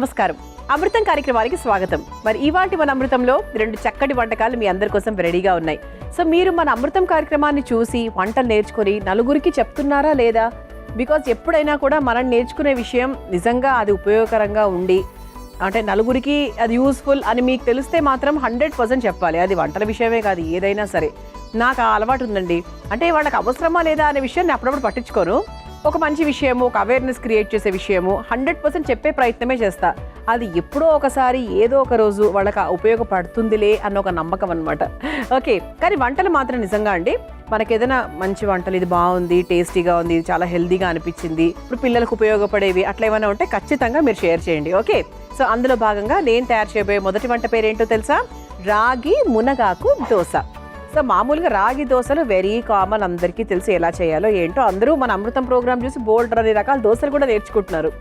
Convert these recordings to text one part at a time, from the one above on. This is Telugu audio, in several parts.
నమస్కారం. అమృతం కార్యక్రమానికి స్వాగతం. మరి ఇవాల్టి మన అమృతంలో 2 చక్కటి వంటకాలు మీ అందరి కోసం రెడీగా ఉన్నాయి. సో మీరు మన అమృతం కార్యక్రమాన్ని చూసి వంటలు నేర్చుకొని నలుగురికి చెప్తున్నారా లేదా? బికాజ్ ఎప్పుడైనా కూడా మనం నేర్చుకునే విషయం నిజంగా అది ఉపయోగకరంగా ఉండి అంటే నలుగురికి అది యూస్ఫుల్ అని మీకు తెలిస్తే మాత్రం 100% చెప్పాలి. అది వంటల విషయమే కాదు, ఏదైనా సరే. నాకు ఆ అలవాటు ఉందండి. అంటే వాళ్ళకి అవసరమా లేదా అనే విషయాన్ని అప్పుడప్పుడు పట్టించుకోను. ఒక మంచి విషయము, ఒక అవేర్నెస్ క్రియేట్ చేసే విషయము 100% చెప్పే ప్రయత్నమే చేస్తా. అది ఎప్పుడో ఒకసారి ఏదో ఒక రోజు వాళ్ళకి ఉపయోగపడుతుందిలే అన్న ఒక నమ్మకం అనమాట. ఓకే, కానీ వంటలు మాత్రం నిజంగా అండి, మనకి ఏదైనా మంచి వంటలు ఇది బాగుంది, టేస్టీగా ఉంది, ఇది చాలా హెల్దీగా అనిపించింది, ఇప్పుడు పిల్లలకు ఉపయోగపడేవి అట్లా ఏమైనా ఉంటే ఖచ్చితంగా మీరు షేర్ చేయండి. ఓకే, సో అందులో భాగంగా నేను తయారు చేయబోయే మొదటి వంట పేరేంటో తెలుసా? రాగి మునగాకు దోశ. సో మామూలుగా రాగి దోశలు వెరీ కామన్, అందరికీ తెలిసి ఎలా చేయాలో ఏంటో. అందరూ మన అమృతం ప్రోగ్రామ్ చూసి బోల్డ్ అనే రకాల దోశలు కూడా నేర్చుకుంటున్నారు.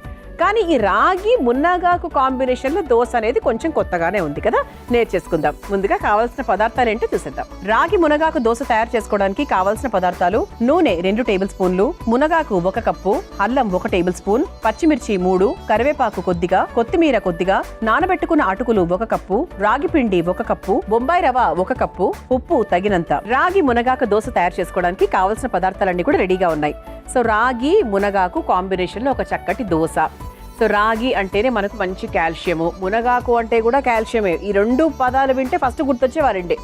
కానీ ఈ రాగి మునగాకు కాంబినేషన్లో దోశ అనేది కొంచెం కొత్తగానే ఉంది కదా, నేర్చేసుకుందాం. ముందుగా కావాల్సిన పదార్థాలు ఏంటో చూసేద్దాం. రాగి మునగాకు దోశ తయారు చేసుకోవడానికి కావాల్సిన పదార్థాలు: నూనె 2 టేబుల్ స్పూన్లు, మునగాకు 1 కప్పు, అల్లం 1 టేబుల్ స్పూన్, పచ్చిమిర్చి 3, కరివేపాకు కొద్దిగా, కొత్తిమీర కొద్దిగా, నానబెట్టుకున్న అటుకులు 1 కప్పు, రాగి పిండి 1 కప్పు, బొంబాయి రవ్వ 1 కప్పు, ఉప్పు తగినంత. రాగి మునగాకు దోశ తయారు చేసుకోవడానికి కావాల్సిన పదార్థాలన్నీ కూడా రెడీగా ఉన్నాయి. సో రాగి మునగాకు కాంబినేషన్లో ఒక చక్కటి దోశ. సో రాగి అంటేనే మనకు మంచి కాల్షియము, మునగాకు అంటే కూడా కాల్షియమే. ఈ 2 పదాలు వింటే ఫస్ట్ గుర్తొచ్చేవారండి.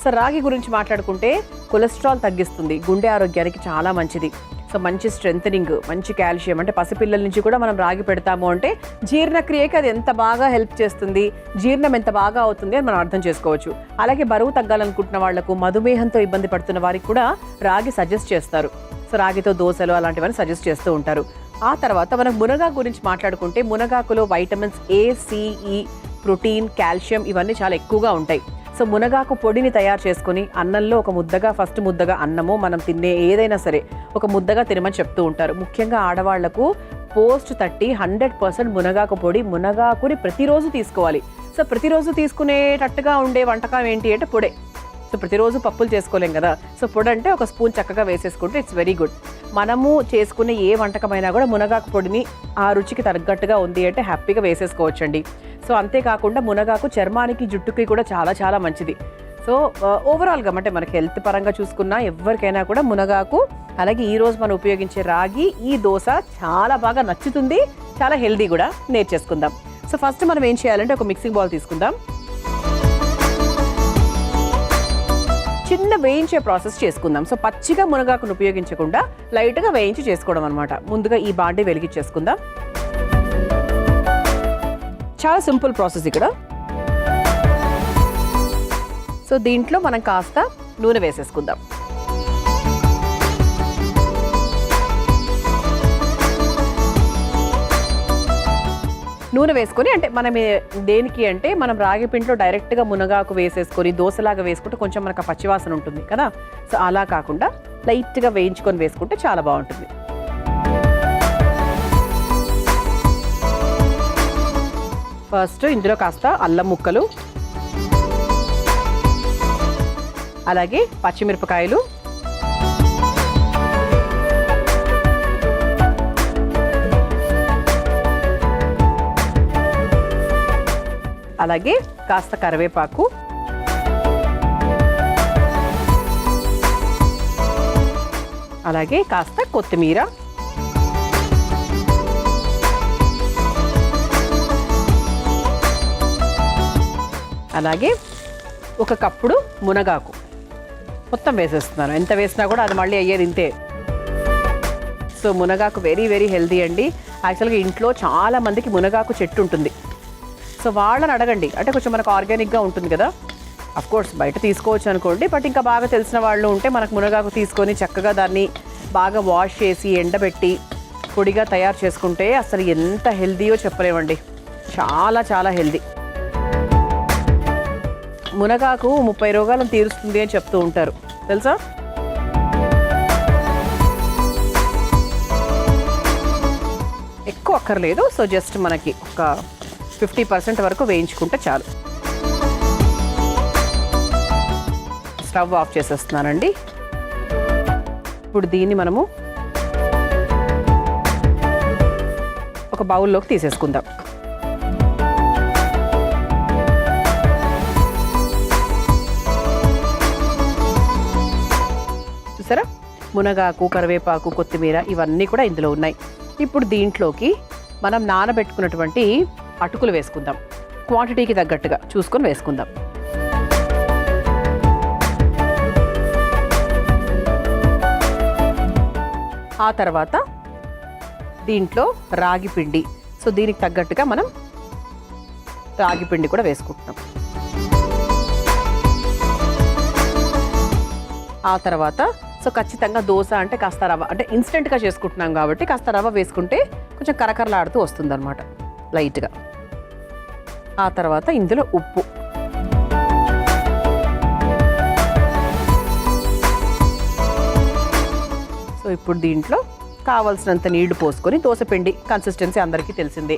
సో రాగి గురించి మాట్లాడుకుంటే కొలెస్ట్రాల్ తగ్గిస్తుంది, గుండె ఆరోగ్యానికి చాలా మంచిది. సో మంచి స్ట్రెంథనింగ్, మంచి కాల్షియం. అంటే పసిపిల్లల నుంచి కూడా మనం రాగి పెడతాము అంటే జీర్ణక్రియకి అది ఎంత బాగా హెల్ప్ చేస్తుంది, జీర్ణం ఎంత బాగా అవుతుంది అని మనం అర్థం చేసుకోవచ్చు. అలాగే బరువు తగ్గాలనుకుంటున్న వాళ్లకు, మధుమేహంతో ఇబ్బంది పడుతున్న వారికి కూడా రాగి సజెస్ట్ చేస్తారు. సో రాగితో దోశలు అలాంటివన్నీ సజెస్ట్ చేస్తూ ఉంటారు. ఆ తర్వాత మనం మునగాకు గురించి మాట్లాడుకుంటే మునగాకులో vitamins A, C, E, protein, calcium ఇవన్నీ చాలా ఎక్కువగా ఉంటాయి. సో మునగాకు పొడిని తయారు చేసుకుని అన్నంలో ఒక ముద్దగా, ఫస్ట్ ముద్దగా అన్నము మనం తినే ఏదైనా సరే ఒక ముద్దగా తినమని చెప్తూ ఉంటారు. ముఖ్యంగా ఆడవాళ్లకు పోస్ట్ 100% మునగాకు పొడి, మునగాకుని ప్రతిరోజు తీసుకోవాలి. సో ప్రతిరోజు తీసుకునేటట్టుగా ఉండే వంటకం ఏంటి అంటే పొడే. సో ప్రతిరోజు పప్పులు చేసుకోలేం కదా, సో పొడి అంటే 1 స్పూన్ చక్కగా వేసేసుకుంటే ఇట్స్ వెరీ గుడ్. మనము చేసుకునే ఏ వంటకమైనా కూడా మునగాకు పొడిని ఆ రుచికి తగ్గట్టుగా ఉంది అంటే హ్యాపీగా వేసేసుకోవచ్చండి. సో అంతేకాకుండా మునగాకు చర్మానికి, జుట్టుకి కూడా చాలా చాలా మంచిది. సో ఓవరాల్గా అంటే మనకి హెల్త్ పరంగా చూసుకున్నా ఎవరికైనా కూడా మునగాకు, అలాగే ఈరోజు మనం ఉపయోగించే రాగి ఈ దోశ చాలా బాగా నచ్చుతుంది, చాలా హెల్దీ కూడా. నేర్చేసుకుందాం. సో ఫస్ట్ మనం ఏం చేయాలంటే ఒక మిక్సింగ్ బౌల్ తీసుకుందాం. చిన్న వేయించే ప్రాసెస్ చేసుకుందాం. సో పచ్చిగా మునగాకును ఉపయోగించకుండా లైట్గా వేయించి చేసుకోవడం అనమాట. ముందుగా ఈ బాండీ వెలిగించేసుకుందాం. చాలా సింపుల్ ప్రాసెస్ ఇక్కడ. సో దీంట్లో మనం కాస్త నూనె వేసేసుకుందాం. నూనె వేసుకొని, అంటే మనం దేనికి అంటే మనం రాగి పిండిలో డైరెక్ట్గా మునగాకు వేసేసుకొని దోశలాగా వేసుకుంటే కొంచెం మనకు పచ్చివాసన ఉంటుంది కదా. సో అలా కాకుండా లైట్గా వేయించుకొని వేసుకుంటే చాలా బాగుంటుంది. ఫస్ట్ ఇందులో కాస్త అల్లం ముక్కలు, అలాగే పచ్చిమిరపకాయలు, అలాగే కాస్త కరివేపాకు, అలాగే కాస్త కొత్తిమీర, అలాగే 1 కప్పుడు మునగాకు మొత్తం వేసేస్తున్నాను. ఎంత వేసినా కూడా అది మళ్ళీ అయ్యేది ఇంతే. సో మునగాకు వెరీ వెరీ హెల్దీ అండి. యాక్చువల్గా ఇంట్లో చాలా మందికి మునగాకు చెట్టు ఉంటుంది. సో వాళ్ళని అడగండి, అంటే కొంచెం మనకు ఆర్గానిక్గా ఉంటుంది కదా. అఫ్కోర్స్ బయట తీసుకోవచ్చు అనుకోండి, బట్ ఇంకా బాగా తెలిసిన వాళ్ళు ఉంటే మనకు మునగాకు తీసుకొని చక్కగా దాన్ని బాగా వాష్ చేసి ఎండబెట్టి పొడిగా తయారు చేసుకుంటే అసలు ఎంత హెల్దీయో చెప్పలేమండి. చాలా చాలా హెల్దీ. మునగాకు 30 రోగాలను తీరుస్తుంది అని చెప్తూ ఉంటారు, తెలుసా? ఎక్కువ అక్కర్లేదు. సో జస్ట్ మనకి ఒక 50% వరకు వేయించుకుంటే చాలు. స్టవ్ ఆఫ్ చేసేస్తున్నానండి. ఇప్పుడు దీన్ని మనము ఒక బౌల్లోకి తీసేసుకుందాం. మునగాకు, కరివేపాకు, కొత్తిమీర ఇవన్నీ కూడా ఇందులో ఉన్నాయి. ఇప్పుడు దీంట్లోకి మనం నానబెట్టుకున్నటువంటి అటుకులు వేసుకుందాం. క్వాంటిటీకి తగ్గట్టుగా చూసుకొని వేసుకుందాం. ఆ తర్వాత దీంట్లో రాగి పిండి, సో దీనికి తగ్గట్టుగా మనం రాగి పిండి కూడా వేసుకుంటున్నాం. ఆ తర్వాత సో ఖచ్చితంగా దోశ అంటే కాస్త రవ్వ, అంటే ఇన్స్టెంట్గా చేసుకుంటున్నాం కాబట్టి కాస్త రవ్వ వేసుకుంటే కొంచెం కరకరలాడుతూ వస్తుంది అనమాట లైట్గా. ఆ తర్వాత ఇందులో ఉప్పు, సో ఇప్పుడు దీంట్లో కావాల్సినంత నీళ్లు పోసుకొని దోశపిండి కన్సిస్టెన్సీ అందరికీ తెలిసిందే.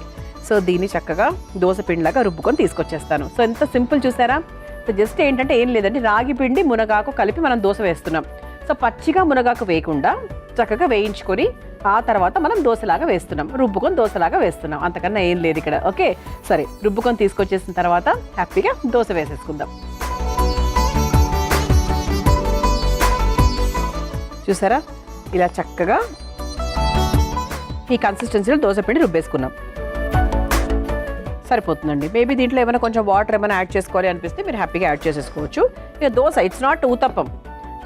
సో దీన్ని చక్కగా దోశపిండిలాగా రుబ్బుకొని తీసుకొచ్చేస్తాను. సో ఎంత సింపుల్ చూసారా. సో జస్ట్ ఏంటంటే ఏం లేదండి, రాగి పిండి మునగాకు కలిపి మనం దోశ వేస్తున్నాం. సో పచ్చిగా మునగాకు వేయకుండా చక్కగా వేయించుకొని ఆ తర్వాత మనం దోశలాగా వేస్తున్నాం, రుబ్బుకొని దోశలాగా వేస్తున్నాం. అంతకన్నా ఏం లేదు ఇక్కడ. ఓకే, సరే రుబ్బుకొని తీసుకొచ్చేసిన తర్వాత హ్యాపీగా దోశ వేసేసుకుందాం. చూసారా, ఇలా చక్కగా ఈ కన్సిస్టెన్సీలో దోశపిండి రుబ్బేసుకున్నాం. సరిపోతుందండి. మేబీ దీంట్లో ఏమైనా కొంచెం వాటర్ ఏమైనా యాడ్ చేసుకోవాలి అనిపిస్తే మీరు హ్యాపీగా యాడ్ చేసేసుకోవచ్చు. ఇక దోశ ఇట్స్ నాట్ ఊతప్పం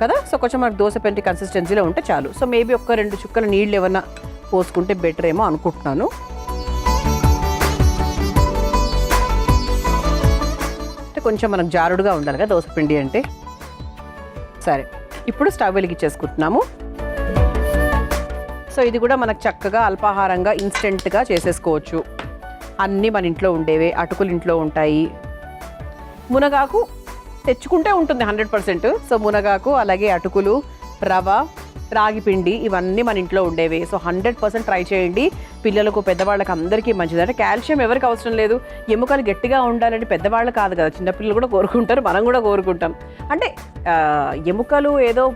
కదా, సో కొంచెం మనకు దోశ పిండి కన్సిస్టెన్సీలో ఉంటే చాలు. సో మేబీ ఒక్క 2 చుక్కల నీళ్ళు ఏమైనా పోసుకుంటే బెటర్ ఏమో అనుకుంటున్నాను. అంటే కొంచెం మనకు జారుడుగా ఉండాలి కదా దోశ పిండి అంటే. సరే, ఇప్పుడు స్టవ్ వెలిగించేసుకుంటున్నాము. సో ఇది కూడా మనకు చక్కగా అల్పాహారంగా ఇన్స్టెంట్గా చేసేసుకోవచ్చు. అన్నీ మన ఇంట్లో ఉండేవే, అటుకులు ఇంట్లో ఉంటాయి, మునగాకు తెచ్చుకుంటే ఉంటుంది 100%. సో మునగాకు, అలాగే అటుకులు, రవ, రాగి పిండి ఇవన్నీ మన ఇంట్లో ఉండేవి. సో 100% ట్రై చేయండి. పిల్లలకు, పెద్దవాళ్ళకి అందరికీ మంచిది. అంటే కాల్షియం ఎవరికి అవసరం లేదు, ఎముకలు గట్టిగా ఉండాలంటే పెద్దవాళ్ళు కాదు కదా, చిన్నపిల్లలు కూడా కోరుకుంటారు, మనం కూడా కోరుకుంటాం. అంటే ఎముకలు ఏదో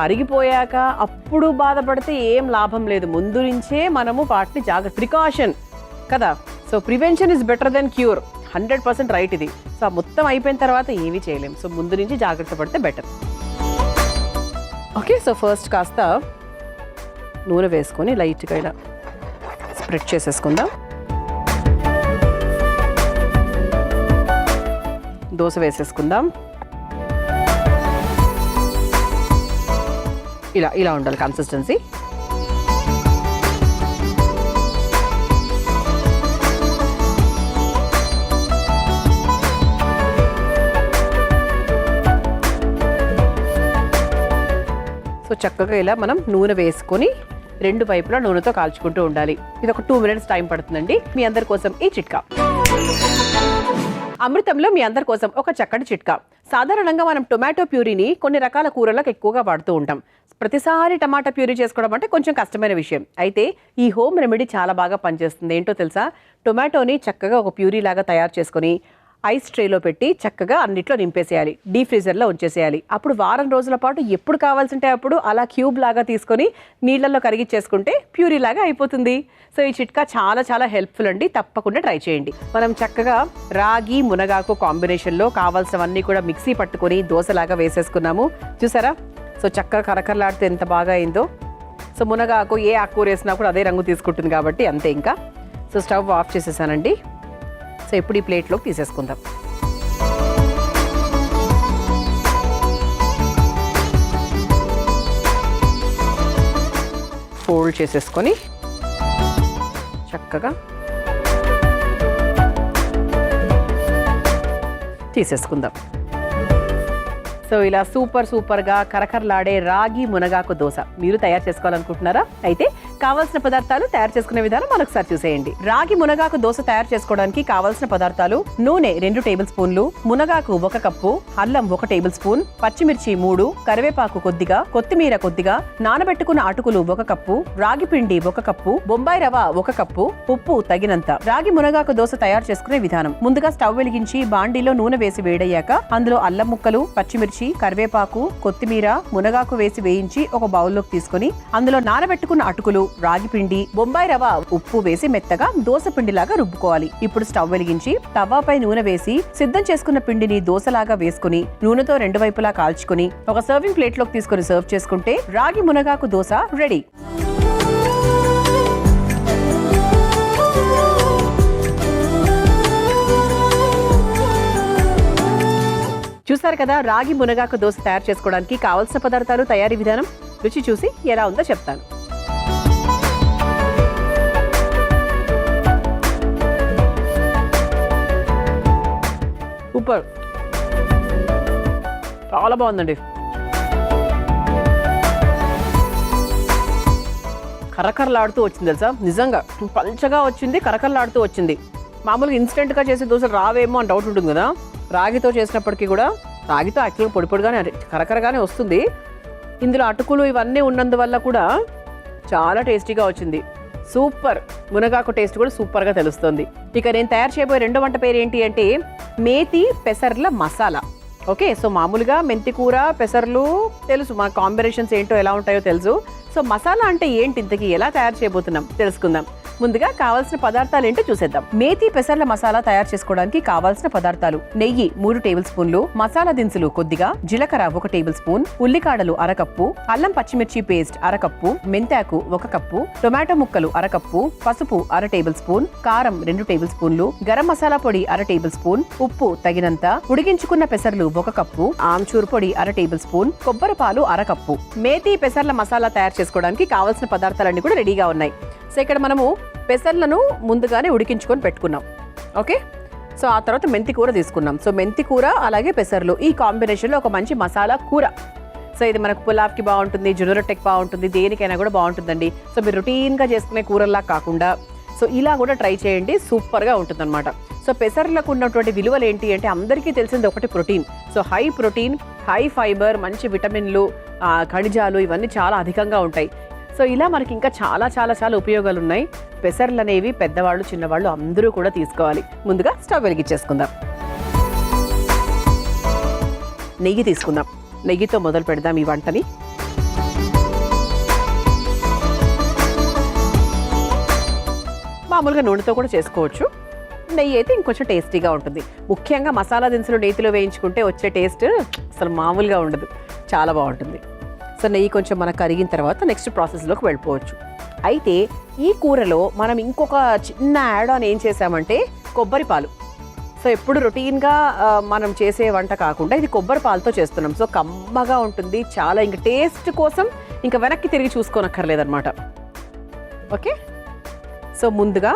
అరిగిపోయాక అప్పుడు బాధపడితే ఏం లాభం లేదు. ముందు నుంచే మనము వాటిని జాగ్రత్త, ప్రికాషన్ కదా. So prevention is better than cure. 100% right ఇది. సో మొత్తం అయిపోయిన తర్వాత ఏమీ చేయలేం. సో ముందు నుంచి జాగ్రత్త పడితే బెటర్. ఓకే, సో ఫస్ట్ కాస్త నూనె వేసుకొని లైట్గా ఇలా స్ప్రెడ్ చేసేసుకుందాం. దోశ వేసేసుకుందాం. ఇలా ఇలా ఉండాలి కన్సిస్టెన్సీ. సో చక్కగా ఇలా మనం నూనె వేసుకొని 2 వైపులా నూనెతో కాల్చుకుంటూ ఉండాలి. ఇది ఒక 2 minutes టైం పడుతుందండి. మీ అందరి కోసం ఈ చిట్కా. అమృతంలో మీ అందరి కోసం ఒక చక్కటి చిట్కా. సాధారణంగా మనం టొమాటో ప్యూరీని కొన్ని రకాల కూరలకు ఎక్కువగా వాడుతూ ఉంటాం. ప్రతిసారి టమాటా ప్యూరీ చేసుకోవడం అంటే కొంచెం కష్టమైన విషయం. అయితే ఈ హోమ్ రెమెడీ చాలా బాగా పనిచేస్తుంది. ఏంటో తెలుసా, టొమాటోని చక్కగా ఒక ప్యూరీ లాగా తయారు చేసుకొని ఐస్ ట్రేలో పెట్టి చక్కగా అన్నిట్లో నింపేసేయాలి, డీప్ ఫ్రీజర్లో ఉంచేసేయాలి. అప్పుడు వారం రోజుల పాటు ఎప్పుడు కావాల్సింటే అప్పుడు అలా క్యూబ్ లాగా తీసుకొని నీళ్ళల్లో కరిగిచ్చేసుకుంటే ప్యూరీ లాగా అయిపోతుంది. సో ఈ చిట్కా చాలా చాలా హెల్ప్ఫుల్ అండి, తప్పకుండా ట్రై చేయండి. మనం చక్కగా రాగి మునగాకు కాంబినేషన్లో కావాల్సినవన్నీ కూడా మిక్సీ పట్టుకొని దోశలాగా వేసేసుకున్నాము. చూసారా, సో చక్కగా కరకరలాడితే ఎంత బాగా అయిందో. సో మునగాకు ఏ ఆకుకూర వేసినా కూడా అదే రంగు తీసుకుంటుంది కాబట్టి అంతే. ఇంకా సో స్టవ్ ఆఫ్ చేసేసానండి. సో ఇప్పుడు ఈ ప్లేట్లోకి తీసేసుకుందాం. ఫోల్డ్ చేసేసుకొని చక్కగా తీసేసుకుందాం. సో ఇలా సూపర్గా కరకరలాడే రాగి మునగాకు దోశ మీరు తయారు చేసుకోవాలనుకుంటున్నారా? అయితే కావాల్సిన పదార్థాలు, తయారు చేసుకునే విధానం మరొకసారి చూసేయండి. రాగి మునగాకు దోశ తయారు చేసుకోవడానికి కావాల్సిన పదార్థాలు: నూనె 2 టేబుల్ స్పూన్లు, మునగాకు 1 కప్పు, అల్లం 1 టేబుల్ స్పూన్, పచ్చిమిర్చి 3, కరివేపాకు కొద్దిగా, కొత్తిమీర కొద్దిగా, నానబెట్టుకున్న అటుకులు 1 కప్పు, రాగి పిండి 1 కప్పు, బొంబాయి రవ 1 కప్పు, ఉప్పు తగినంత. రాగి మునగాకు దోశ తయారు చేసుకునే విధానం: ముందుగా స్టవ్ వెలిగించి బాండీలో నూనె వేసి వేడయ్యాక అందులో అల్లం ముక్కలు, పచ్చిమిర్చి, కరివేపాకు, కొత్తిమీర, మునగాకు వేసి వేయించి ఒక బౌల్లోకి తీసుకొని అందులో నానబెట్టుకున్న అటుకులు, రాగి పిండి, బొంబాయి రవ, ఉప్పు వేసి మెత్తగా దోస పిండిలాగా రుబ్బుకోవాలి. ఇప్పుడు స్టవ్ వెలిగించి తవ్వాపై నూనె వేసి సిద్ధం చేసుకున్న పిండిని దోసలాగా వేసుకుని నూనెతో 2 వైపులా కాల్చుకుని ఒక సర్వింగ్ ప్లేట్ లోకి తీసుకుని సర్వ్ చేసుకుంటే రాగి మునగాకు దోస రెడీ. చూసారు కదా, రాగి మునగాకు దోశ తయారు చేసుకోవడానికి కావాల్సిన పదార్థాలు, తయారీ విధానం. రుచి చూసి ఎలా ఉందో చెప్తాను. సూపర్, చాలా బాగుందండి. కరకరలాడుతూ వచ్చింది తెలుసా, నిజంగా పల్చగా వచ్చింది, కరకరలాడుతూ వచ్చింది. మామూలుగా ఇన్స్టెంట్గా చేసే దోశలు రావేమో అని డౌట్ ఉంటుంది కదా, రాగితో చేసినప్పటికీ కూడా, రాగితో యాక్చువల్గా పొడి పొడిగానే కరకరగానే వస్తుంది. ఇందులో అటుకులు ఇవన్నీ ఉన్నందువల్ల కూడా చాలా టేస్టీగా వచ్చింది. సూపర్, మునగాకు టేస్ట్ కూడా సూపర్గా తెలుస్తుంది. ఇక నేను తయారు చేయబోయే రెండో వంట పేరు ఏంటి అంటే మేతి పెసర్ల మసాలా. ఓకే, సో మామూలుగా మెంతి కూర, పెసర్లు తెలుసు, మన కాంబినేషన్స్ ఏంటో ఎలా ఉంటాయో తెలుసు. సో మసాలా అంటే ఏంటి, ఇంతకీ ఎలా తయారు చేయబోతున్నాం తెలుసుకుందాం. ముందుగా కావాల్సిన పదార్థాలు ఏంటో చూసేద్దాం. మేతి పెసర్ల మసాలా తయారు చేసుకోవడానికి కావాల్సిన పదార్థాలు: నెయ్యి 3 టేబుల్ స్పూన్లు, మసాలా దినుసులు కొద్దిగా, జీలకర్ర 1 టేబుల్ స్పూన్, ఉల్లికాడలు 1/2 కప్పు, అల్లం పచ్చిమిర్చి పేస్ట్ 1/2 కప్పు, మెంతాకు 1 కప్పు, టొమాటో ముక్కలు 1/2 కప్పు, పసుపు 1/2 టేబుల్ స్పూన్, కారం 2 టేబుల్ స్పూన్లు, గరం మసాలా పొడి 1/2 టేబుల్ స్పూన్, ఉప్పు తగినంత, ఉడికించుకున్న పెసర్లు 1 కప్పు, ఆమ్చూర్ పొడి 1/2 టేబుల్ స్పూన్, కొబ్బరి పాలు 1/2 కప్పు. మేతి పెసర్ల మసాలా తయారు చేసుకోవడానికి కావాల్సిన పదార్థాలన్నీ కూడా రెడీగా ఉన్నాయి. సో ఇక్కడ మనము పెసర్లను ముందుగానే ఉడికించుకొని పెట్టుకున్నాం. ఓకే, సో ఆ తర్వాత మెంతి కూర తీసుకున్నాం. సో మెంతి కూర అలాగే పెసర్లు ఈ కాంబినేషన్లో ఒక మంచి మసాలా కూర. సో ఇది మనకు పులావ్కి బాగుంటుంది, జొన్న రొట్టెకి బాగుంటుంది, దేనికైనా కూడా బాగుంటుందండి. సో మీరు రొటీన్గా చేసుకునే కూరల్లా కాకుండా సో ఇలా కూడా ట్రై చేయండి, సూపర్గా ఉంటుంది అనమాట. సో పెసర్లకు ఉన్నటువంటి విలువలు ఏంటి అంటే అందరికీ తెలిసింది ఒకటి protein. So high protein, high fibre, మంచి విటమిన్లు, ఖనిజాలు ఇవన్నీ చాలా అధికంగా ఉంటాయి. సో ఇలా మనకి ఇంకా చాలా చాలా చాలా ఉపయోగాలు ఉన్నాయి. పెసర్లు అనేవి పెద్దవాళ్ళు చిన్నవాళ్ళు అందరూ కూడా తీసుకోవాలి. ముందుగా స్టవ్ వెలిగించేసుకుందాం. నెయ్యి తీసుకుందాం. నెయ్యితో మొదలు పెడదాం ఈ వంటని. మామూలుగా నూనెతో కూడా చేసుకోవచ్చు, నెయ్యి అయితే ఇంకొంచెం టేస్టీగా ఉంటుంది. ముఖ్యంగా మసాలా దినుసులు నేతిలో వేయించుకుంటే వచ్చే టేస్ట్ అసలు మామూలుగా ఉండదు, చాలా బాగుంటుంది. సో నెయ్యి కొంచెం మనకు కరిగిన తర్వాత నెక్స్ట్ ప్రాసెస్లోకి వెళ్ళిపోవచ్చు. అయితే ఈ కూరలో మనం ఇంకొక చిన్న యాడ్ ఆన్ ఏం చేసామంటే కొబ్బరి పాలు. సో ఎప్పుడు రొటీన్గా మనం చేసే వంట కాకుండా ఇది కొబ్బరి పాలతో చేస్తున్నాం. సో కమ్మగా ఉంటుంది చాలా, ఇంకా టేస్ట్ కోసం ఇంకా వెనక్కి తిరిగి చూసుకోనక్కర్లేదన్నమాట. ఓకే, సో ముందుగా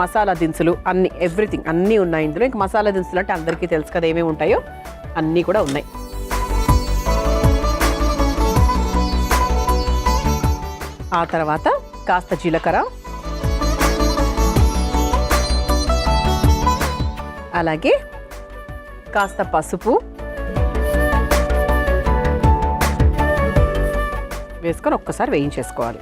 మసాలా దినుసులు అన్నీ, ఎవ్రీథింగ్ అన్నీ ఉన్నాయి ఇందులో. ఇంకా మసాలా దినుసులు అంటే అందరికీ తెలుసు కదా ఏమేమి ఉంటాయో, అన్నీ కూడా ఉన్నాయి. ఆ తర్వాత కాస్త జీలకర్ర, అలాగే కాస్త పసుపు వేసుకొని ఒక్కసారి వేయించేసుకోవాలి.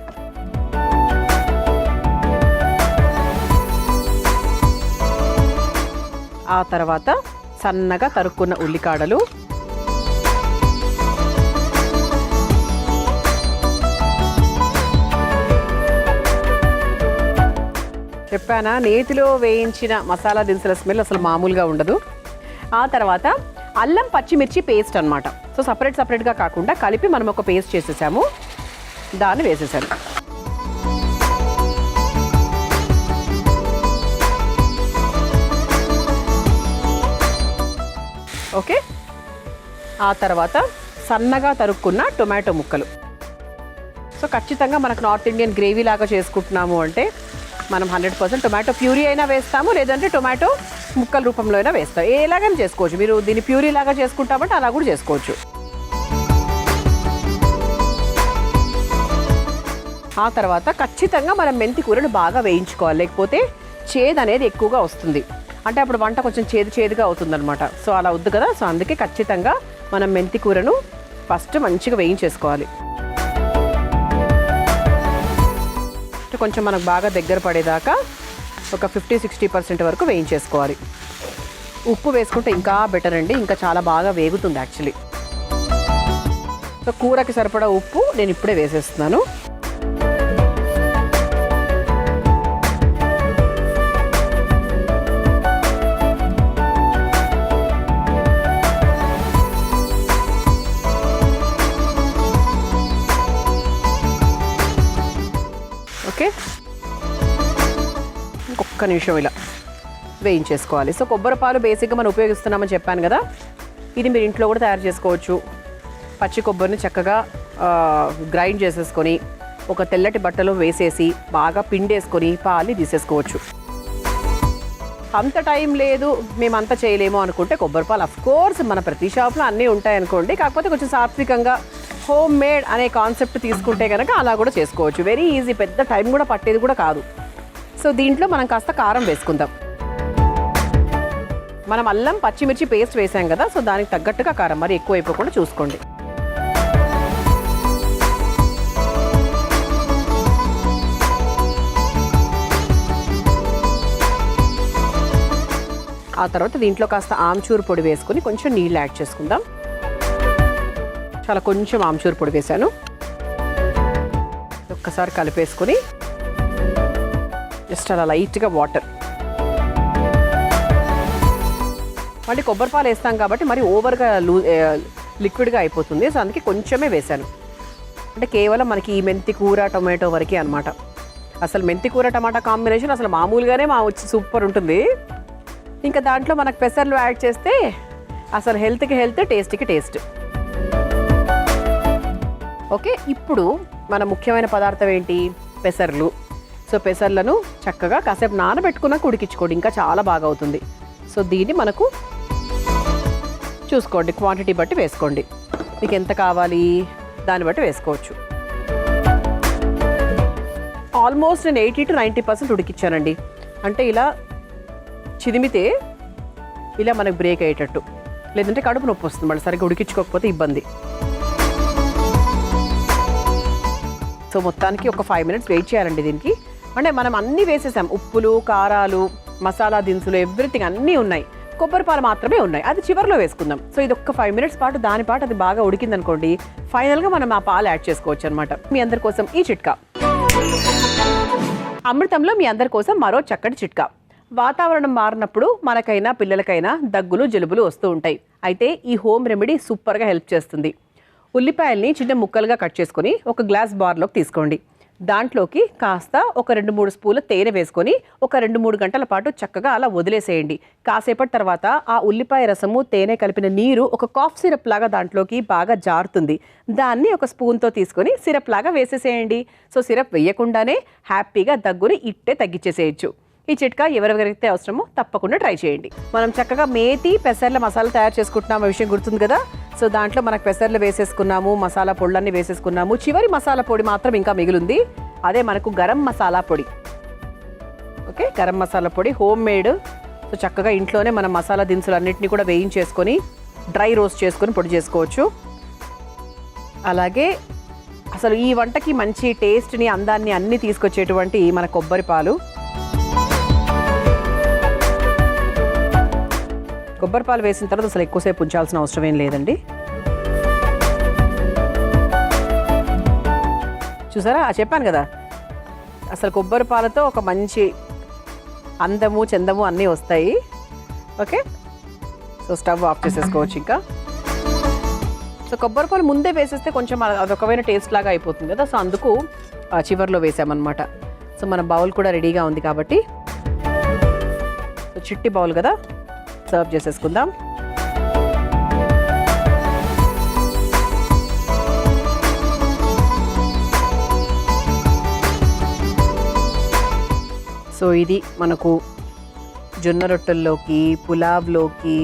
ఆ తర్వాత సన్నగా తరుక్కున్న ఉల్లికాడలు, చెప్పానా నేతిలో వేయించిన మసాలా దినుసుల స్మెల్ అసలు మామూలుగా ఉండదు. ఆ తర్వాత అల్లం పచ్చిమిర్చి పేస్ట్ అనమాట. సో సపరేట్గా కాకుండా కలిపి మనం ఒక పేస్ట్ చేసేసాము, దాన్ని వేసేసాను. ఓకే, ఆ తర్వాత సన్నగా తరుక్కున్న టొమాటో ముక్కలు. సో ఖచ్చితంగా మనకు నార్త్ ఇండియన్ గ్రేవీ లాగా చేసుకుంటున్నాము అంటే మనం 100% టొమాటో ప్యూరీ అయినా వేస్తాము, లేదంటే టొమాటో ముక్కల రూపంలో అయినా వేస్తాం. ఎలాగైనా చేసుకోవచ్చు. మీరు దీన్ని ప్యూరీ లాగా చేసుకుంటామంటే అలా కూడా చేసుకోవచ్చు. ఆ తర్వాత ఖచ్చితంగా మనం మెంతి కూరను బాగా వేయించుకోవాలి, లేకపోతే చేదు అనేది ఎక్కువగా వస్తుంది. అంటే అప్పుడు వంట కొంచెం చేదుగా అవుతుందన్నమాట. సో అలా వద్దు కదా. సో అందుకే ఖచ్చితంగా మనం మెంతి కూరను ఫస్ట్ మంచిగా వేయించేసుకోవాలి. కొంచెం మనకు బాగా దగ్గర పడేదాకా ఒక 50-60% వరకు వేయించేసుకోవాలి. ఉప్పు వేసుకుంటే ఇంకా బెటర్ అండి, ఇంకా చాలా బాగా వేగుతుంది యాక్చువల్లీ. సో కూరకి సరిపడా ఉప్పు నేను ఇప్పుడే వేసేస్తున్నాను. ఒక్క నిమిషం ఇలా వేయించేసుకోవాలి. సో కొబ్బరి పాలు బేసిక్గా మనం ఉపయోగిస్తున్నామని చెప్పాను కదా, ఇది మీరు ఇంట్లో కూడా తయారు చేసుకోవచ్చు. పచ్చి కొబ్బరిని చక్కగా గ్రైండ్ చేసేసుకొని ఒక తెల్లటి బట్టలో వేసేసి బాగా పిండేసుకొని పాలు తీసేసుకోవచ్చు. అంత టైం లేదు, మేము అంత చేయలేము అనుకుంటే కొబ్బరి పాలు అఫ్కోర్స్ మన ప్రతి షాప్లో అన్నీ ఉంటాయనుకోండి, కాకపోతే కొంచెం సాత్వికంగా హోమ్ మేడ్ అనే కాన్సెప్ట్ తీసుకుంటే కనుక అలా కూడా చేసుకోవచ్చు. వెరీ ఈజీ, పెద్ద టైం కూడా పట్టేది కూడా కాదు. సో దీంట్లో మనం కాస్త కారం వేసుకుందాం. మనం అల్లం పచ్చిమిర్చి పేస్ట్ వేసాం కదా, సో దానికి తగ్గట్టుగా కారం మరి ఎక్కువ అయిపోకుండా చూసుకోండి. ఆ తర్వాత దీంట్లో కాస్త ఆమ్చూర్ పొడి వేసుకొని కొంచెం నీళ్ళు యాడ్ చేసుకుందాం. చాలా కొంచెం ఆమ్చూర్ పొడి వేసాను. ఒక్కసారి కలిపేసుకొని జస్ట్ అలా లైట్గా వాటర్, మళ్ళీ కొబ్బరి పాలు వేస్తాం కాబట్టి మరి ఓవర్గా లిక్విడ్గా అయిపోతుంది. సో అందుకే కొంచెమే వేసాను. అంటే కేవలం మనకి ఈ మెంతి కూర టొమాటో వరకే అనమాట. అసలు మెంతి కూర టమాటా కాంబినేషన్ అసలు మామూలుగానే వచ్చి సూపర్ ఉంటుంది. ఇంకా దాంట్లో మనకు పెసర్లు యాడ్ చేస్తే అసలు హెల్త్కి హెల్త్, టేస్ట్కి టేస్ట్. ఓకే, ఇప్పుడు మన ముఖ్యమైన పదార్థం ఏంటి? పెసర్లు. సో పెసర్లను చక్కగా కాసేపు నానబెట్టుకున్నాక ఉడికించుకోండి, ఇంకా చాలా బాగా అవుతుంది. సో దీన్ని మనకు చూసుకోండి, క్వాంటిటీ బట్టి వేసుకోండి. మీకు ఎంత కావాలి దాన్ని బట్టి వేసుకోవచ్చు. ఆల్మోస్ట్ నేను 80 to 90% ఉడికించానండి. అంటే ఇలా చిదిమితే ఇలా మనకు బ్రేక్ అయ్యేటట్టు, లేదంటే కడుపు నొప్పి వస్తుంది మళ్ళీ సరిగ్గా ఉడికించుకోకపోతే ఇబ్బంది. సో మొత్తానికి ఒక 5 minutes వెయిట్ చేయాలండి దీనికి. అంటే మనం అన్నీ వేసేసాం, ఉప్పులు, కారాలు, మసాలా దినుసులు, ఎవ్రీథింగ్ అన్నీ ఉన్నాయి. కొబ్బరి పాలు మాత్రమే ఉన్నాయి, అది చివరిలో వేసుకుందాం. సో ఇది ఒక్క 5 minutes పాటు దాని పాటు అది బాగా ఉడికిందనుకోండి, ఫైనల్గా మనం ఆ పాలు యాడ్ చేసుకోవచ్చు అనమాట. మీ అందరి కోసం ఈ చిట్కా. అమృతంలో మీ అందరి కోసం మరో చక్కటి చిట్కా. వాతావరణం మారినప్పుడు మనకైనా పిల్లలకైనా దగ్గులు, జలుబులు వస్తూ ఉంటాయి. అయితే ఈ హోమ్ రెమెడీ సూపర్గా హెల్ప్ చేస్తుంది. ఉల్లిపాయల్ని చిన్న ముక్కలుగా కట్ చేసుకొని ఒక గ్లాస్ బార్లోకి తీసుకోండి. దాంట్లోకి కాస్త ఒక 2-3 స్పూన్ల తేనె వేసుకొని ఒక 2-3 గంటల పాటు చక్కగా అలా వదిలేసేయండి. కాసేపటి తర్వాత ఆ ఉల్లిపాయ రసము, తేనె కలిపిన నీరు ఒక కాఫ్ సిరప్ లాగా దాంట్లోకి బాగా జారుతుంది. దాన్ని ఒక స్పూన్తో తీసుకొని సిరప్ లాగా వేసేసేయండి. సో సిరప్ వేయకుండానే హ్యాపీగా దగ్గుని ఇట్టే తగ్గించేసేయచ్చు. ఈ చిట్కా ఎవరెవరైతే అవసరమో తప్పకుండా ట్రై చేయండి. మనం చక్కగా మేతి పెసర్ల మసాలా తయారు చేసుకుంటున్నాం, ఆ విషయం గుర్తుంది కదా. సో దాంట్లో మనకు పెసర్లు వేసేసుకున్నాము, మసాలా పొళ్ళన్నీ వేసేసుకున్నాము. చివరి మసాలా పొడి మాత్రం ఇంకా మిగిలింది, అదే మనకు గరం మసాలా పొడి. ఓకే, గరం మసాలా పొడి హోమ్ మేడ్. సో చక్కగా ఇంట్లోనే మనం మసాలా దినుసులు అన్నింటినీ కూడా వేయించేసుకొని డ్రై రోస్ట్ చేసుకొని పొడి చేసుకోవచ్చు. అలాగే అసలు ఈ వంటకి మంచి టేస్ట్ని, అందాన్ని అన్నీ తీసుకొచ్చేటువంటి మన కొబ్బరి పాలు. కొబ్బరి పాలు వేసిన తర్వాత అసలు ఎక్కువసేపు ఉంచాల్సిన అవసరం ఏం లేదండి. చూసారా, చెప్పాను కదా అసలు కొబ్బరి పాలతో ఒక మంచి అందము, చందము అన్నీ వస్తాయి. ఓకే, సో స్టవ్ ఆఫ్ చేసేసుకోవచ్చు ఇంకా. సో కొబ్బరి పాలు ముందే వేసేస్తే కొంచెం అదొకమైన టేస్ట్ లాగా అయిపోతుంది కదా, సో అందుకు చివర్లో వేసామన్నమాట. సో మన బౌల్ కూడా రెడీగా ఉంది కాబట్టి, సో చిట్టి బౌల్ కదా, సర్వ్ చేసేసుకుందాం. సో ఇది మనకు జొన్న రొట్టెల్లోకి, పులావ్లోకి,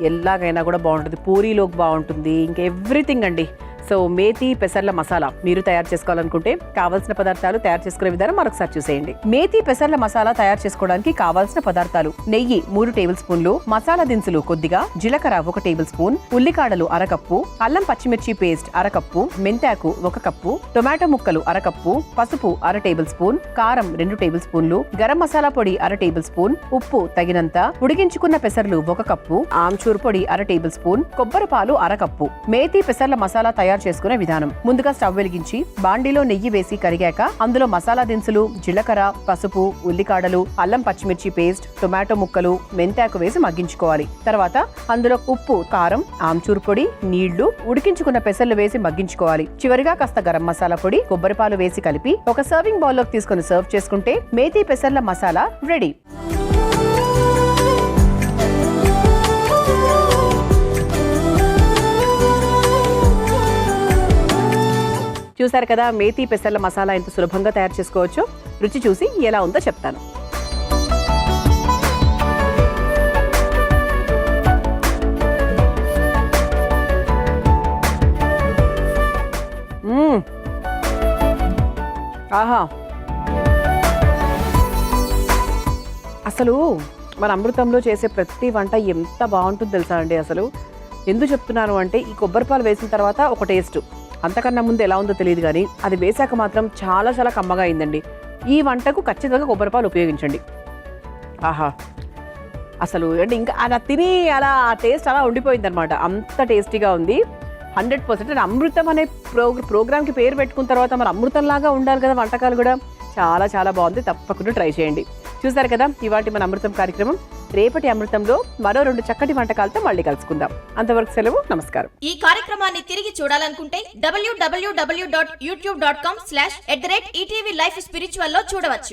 ఎలాగైనా కూడా బాగుంటుంది. పూరీలోకి బాగుంటుంది, ఇంకా ఎవ్రీథింగ్ అండి. సో మేతి పెసర్ల మసాలా మీరు తయారు చేసుకోవాలనుకుంటే కావాల్సిన పదార్థాలు, తయారు చేసుకునే విధానం మరొకసారి చూసేయండి. మేతి పెసర్ల మసాలా తయారు చేసుకోవడానికి కావాల్సిన పదార్థాలు: నెయ్యి 3 టేబుల్ స్పూన్లు, మసాలా దినుసులు కొద్దిగా, జీలకర్ర 1 టేబుల్ స్పూన్, ఉల్లికాడలు 1/2 కప్పు, అల్లం పచ్చిమిర్చి పేస్ట్ 1/2 కప్పు, మెంతాకు 1 కప్పు, టొమాటో ముక్కలు 1/2 కప్పు, పసుపు 1/2 టేబుల్ స్పూన్, కారం 2 టేబుల్ స్పూన్లు, గరం మసాలా పొడి 1/2 టేబుల్ స్పూన్, ఉప్పు తగినంత, ఉడికించుకున్న పెసర్లు 1 కప్పు, ఆమ్చూర్ పొడి 1/2 టేబుల్ స్పూన్, కొబ్బరి పాలు 1/2 కప్పు. మేతి పెసర్ల మసాలా తయారు తయారు చేసుకునే విధానం. ముందుగా స్టవ్ వెలిగించి బాండీలో నెయ్యి వేసి కరిగాక అందులో మసాలా దినుసులు, జీలకర్ర, పసుపు, ఉల్లికాడలు, అల్లం పచ్చిమిర్చి పేస్ట్, టొమాటో ముక్కలు, మెంతాకు వేసి మగ్గించుకోవాలి. తర్వాత అందులో ఉప్పు, కారం, ఆమ్చూర్ పొడి, నీళ్లు, ఉడికించుకున్న పెసర్లు వేసి మగ్గించుకోవాలి. చివరిగా కాస్త గరం మసాలా పొడి, కొబ్బరిపాలు వేసి కలిపి ఒక సర్వింగ్ బౌల్ లోకి తీసుకుని సర్వ్ చేసుకుంటే మేథీ పెసర్ల మసాలా రెడీ. చూసారు కదా, మేథీ పెసర్ల మసాలా ఎంత సులభంగా తయారు చేసుకోవచ్చో. రుచి చూసి ఎలా ఉందో చెప్తాను. ఆహా, అసలు మన అమృతంలో చేసే ప్రతి వంట ఎంత బాగుంటుందో తెలుసా అండి. అసలు ఎందుకు చెప్తున్నాను అంటే, ఈ కొబ్బరిపాలు వేసిన తర్వాత ఒక టేస్ట్, అంతకన్నా ముందు ఎలా ఉందో తెలియదు కానీ అది వేసాక మాత్రం చాలా చాలా కమ్మగా అయిందండి. ఈ వంటకు ఖచ్చితంగా కొబ్బరిపాలు ఉపయోగించండి. ఆహా, అసలు అంటే ఇంకా అలా తిని అలా ఆ టేస్ట్ అలా ఉండిపోయింది అనమాట. అంత టేస్టీగా ఉంది. 100%. అమృతం అనే ప్రోగ్రామ్కి పేరు పెట్టుకున్న తర్వాత మరి అమృతంలాగా ఉండాలి కదా వంటకాలు కూడా. చాలా చాలా బాగుంది. తప్పకుండా ట్రై చేయండి. చూసారు కదా ఇవాటి మన అమృతం కార్యక్రమం. రేపటి అమృతంలో మరో 2 చక్కటి వంటకాలతో మళ్ళీ కలుసుకుందాం. అంతవరకు సెలవు, నమస్కారం. ఈ కార్యక్రమాన్ని తిరిగి చూడాలనుకుంటే www.youtube.com/ETV Life Spiritual లో చూడవచ్చు.